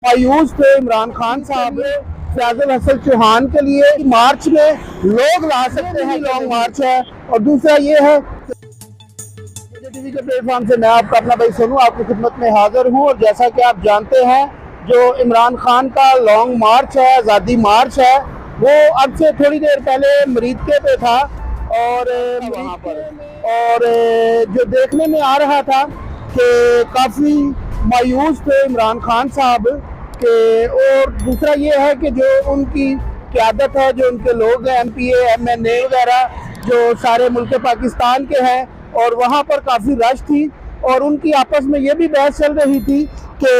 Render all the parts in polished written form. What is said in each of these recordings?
मायूस थे इमरान खान साहब फैजल हसन चौहान के लिए मार्च में लोग ला सकते हैं, लॉन्ग मार्च है। और दूसरा ये है टीवी के प्लेटफॉर्म से मैं आपका अपना भाई सोनू आपकी खिदमत में हाजिर हूँ। और जैसा कि आप जानते हैं, जो इमरान खान का लॉन्ग मार्च है, आज़ादी मार्च है, वो अब से थोड़ी देर पहले मरीदके पे था। और वहाँ पर और जो देखने में आ रहा था कि काफ़ी मायूस थे इमरान खान साहब के। और दूसरा ये है कि जो उनकी क़यादत है, जो उनके लोग हैं MPA MNA वगैरह, जो सारे मुल्क पाकिस्तान के हैं, और वहाँ पर काफ़ी रश थी। और उनकी आपस में ये भी बहस चल रही थी कि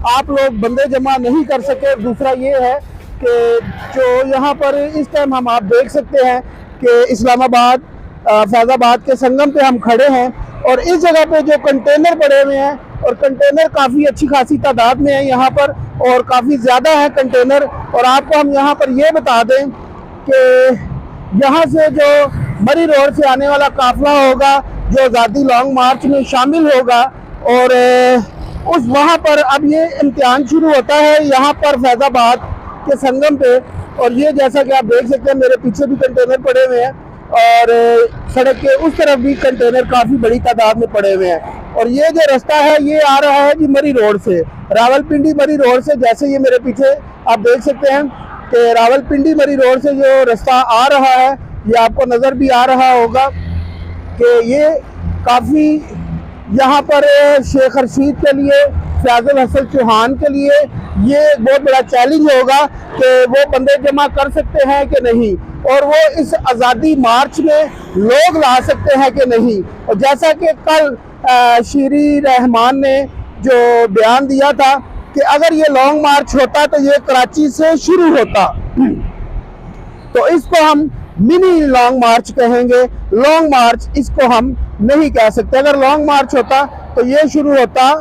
आप लोग बंदे जमा नहीं कर सके। दूसरा ये है कि जो यहाँ पर इस टाइम आप देख सकते हैं कि इस्लामाबाद फैज़ाबाद के संगम पे हम खड़े हैं, और इस जगह पे जो कंटेनर पड़े हुए हैं, और कंटेनर काफ़ी अच्छी खासी तादाद में है यहाँ पर, और काफ़ी ज़्यादा है कंटेनर। और आपको हम यहाँ पर ये बता दें कि यहाँ से जो मरी रोड से आने वाला काफिला होगा, जो आज़ादी लॉन्ग मार्च में शामिल होगा, और उस वहाँ पर अब ये इम्तिहान शुरू होता है यहाँ पर फैज़ाबाद के संगम पे। और ये जैसा कि आप देख सकते हैं, मेरे पीछे भी कंटेनर पड़े हुए हैं, और सड़क के उस तरफ भी कंटेनर काफ़ी बड़ी तादाद में पड़े हुए हैं। और ये जो रास्ता है, ये आ रहा है जी मरी रोड से, रावलपिंडी मरी रोड से। जैसे ये मेरे पीछे आप देख सकते हैं कि रावलपिंडी मरी रोड से जो रास्ता आ रहा है, ये आपको नज़र भी आ रहा होगा कि ये काफ़ी यहाँ पर शेख रशीद के लिए, फैजल हसन चौहान के लिए ये बहुत बड़ा चैलेंज होगा कि वो बंदे जमा कर सकते हैं कि नहीं, और वो इस आज़ादी मार्च में लोग ला सकते हैं कि नहीं। और जैसा कि कल शीरी रहमान ने जो बयान दिया था कि अगर ये लॉन्ग मार्च होता तो ये कराची से शुरू होता, तो इसको हम मिनी लॉन्ग मार्च कहेंगे। लॉन्ग मार्च इसको हम नहीं कह सकते। अगर लॉन्ग मार्च होता तो ये शुरू होता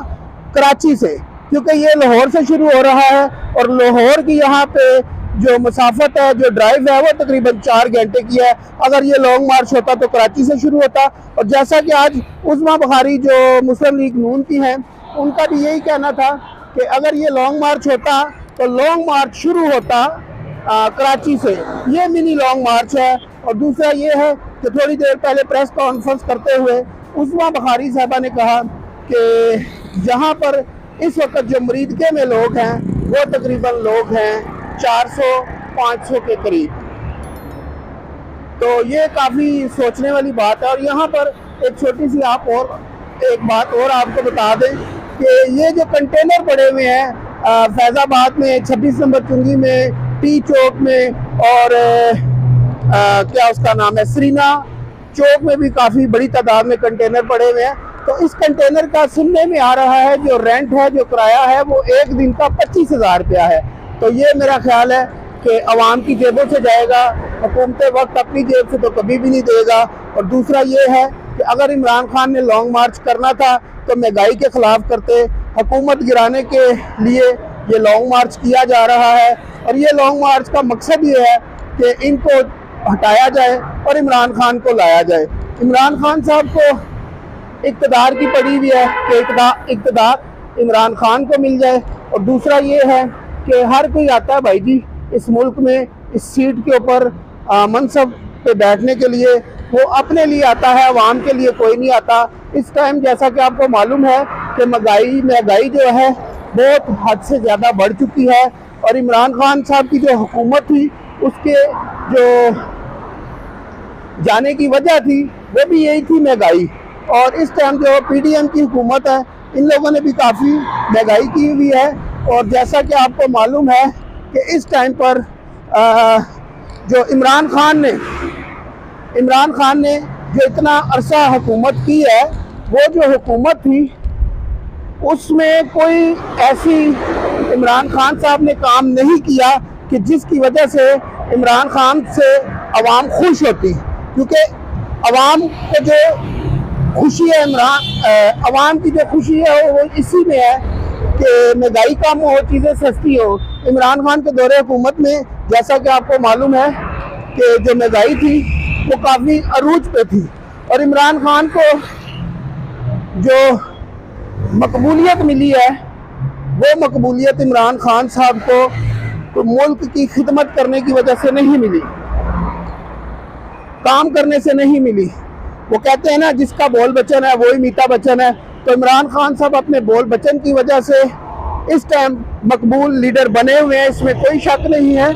कराची से, क्योंकि ये लाहौर से शुरू हो रहा है, और लाहौर की यहाँ पे जो मसाफत है, जो ड्राइव है, वो तकरीबन 4 घंटे की है। अगर ये लॉन्ग मार्च होता तो कराची से शुरू होता। और जैसा कि आज उस्मा बुखारी जो मुस्लिम लीग नून की हैं, उनका भी यही कहना था कि अगर ये लॉन्ग मार्च होता तो लॉन्ग मार्च शुरू होता कराची से। ये मिनी लॉन्ग मार्च है। और दूसरा ये है कि थोड़ी देर पहले प्रेस कॉन्फ्रेंस करते हुए उस्मा बुखारी साहबा ने कहा कि यहाँ पर इस वक्त जो मरीदके में लोग हैं, वो तकरीबन लोग हैं 400-500 के करीब। तो ये काफ़ी सोचने वाली बात है। और यहाँ पर एक छोटी सी एक बात और आपको बता दें कि ये जो कंटेनर पड़े हुए हैं फैज़ाबाद में, 26 नंबर चुंगी में, टी चौक में, और क्या उसका नाम है, सरीना चौक में भी काफ़ी बड़ी तादाद में कंटेनर पड़े हुए हैं। तो इस कंटेनर का सुनने में आ रहा है जो रेंट है, जो किराया है, वो एक दिन का 25,000 रुपया है। तो ये मेरा ख्याल है कि आवाम की जेबों से जाएगा, हुकूमत वक्त अपनी जेब से तो कभी भी नहीं देगा। और दूसरा ये है कि अगर इमरान खान ने लॉन्ग मार्च करना था तो महंगाई के ख़िलाफ़ करते, हुकूमत गिराने के लिए ये लॉन्ग मार्च किया जा रहा है। और ये लॉन्ग मार्च का मकसद ये है कि इनको हटाया जाए और इमरान खान को लाया जाए। इमरान खान साहब को इक़्तिदार की पड़ी हुई है कि इक़्तिदार इमरान खान को मिल जाए। और दूसरा ये है कि हर कोई आता है भाई जी इस मुल्क में, इस सीट के ऊपर मनसब पे बैठने के लिए, वो अपने लिए आता है, अवाम के लिए कोई नहीं आता। इस टाइम जैसा कि आपको मालूम है कि महंगाई जो है बहुत हद से ज़्यादा बढ़ चुकी है। और इमरान खान साहब की जो हुकूमत थी, उसके जो जाने की वजह थी वो भी यही थी, महंगाई। और इस टाइम जो PDM की हुकूमत है, इन लोगों ने भी काफ़ी महंगाई की हुई है। और जैसा कि आपको मालूम है कि इस टाइम पर जो इमरान खान ने जो इतना अरसा हुकूमत की है, वो जो हुकूमत थी उसमें कोई ऐसी इमरान खान साहब ने काम नहीं किया कि जिसकी वजह से इमरान खान से अवाम खुश होती। क्योंकि अवाम को जो खुशी है, अवाम की जो खुशी है वो इसी में है कि महंगाई कम हो, चीज़ें सस्ती हो। इमरान खान के दौरे हुकूमत में जैसा कि आपको मालूम है कि जो महंगाई थी वो काफ़ी अरूज पे थी। और इमरान खान को जो मकबूलियत मिली है वो मकबूलियत इमरान खान साहब को मुल्क की खिदमत करने की वजह से नहीं मिली, काम करने से नहीं मिली। वो कहते हैं ना, जिसका बोल बचन है वही मीठा बचन है। तो इमरान खान साहब अपने बोल बचन की वजह से इस टाइम मकबूल लीडर बने हुए हैं, इसमें कोई शक नहीं है।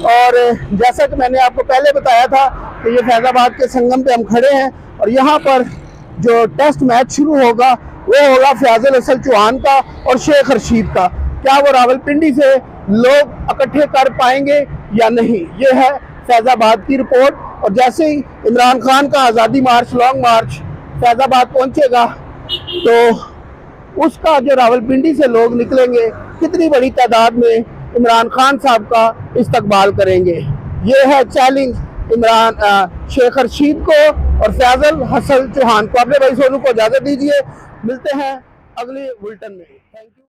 और जैसा कि मैंने आपको पहले बताया था कि ये फैज़ाबाद के संगम पे हम खड़े हैं और यहाँ पर जो टेस्ट मैच शुरू होगा वो होगा फैजल हसन चौहान का और शेख रशीद का। क्या वो रावलपिंडी से लोग इकट्ठे कर पाएंगे या नहीं, ये है फैज़ाबाद की रिपोर्ट। और जैसे ही इमरान खान का आज़ादी मार्च, लॉन्ग मार्च फैज़ाबाद पहुंचेगा तो उसका जो रावलपिंडी से लोग निकलेंगे कितनी बड़ी तादाद में इमरान खान साहब का इस्तकबाल करेंगे। ये है चैलेंज शेख रशीद को और फैजल हसन चौहान को। अपने भाई सोनू को इजाजत दीजिए, मिलते हैं अगले बुलेटिन में। Thank you.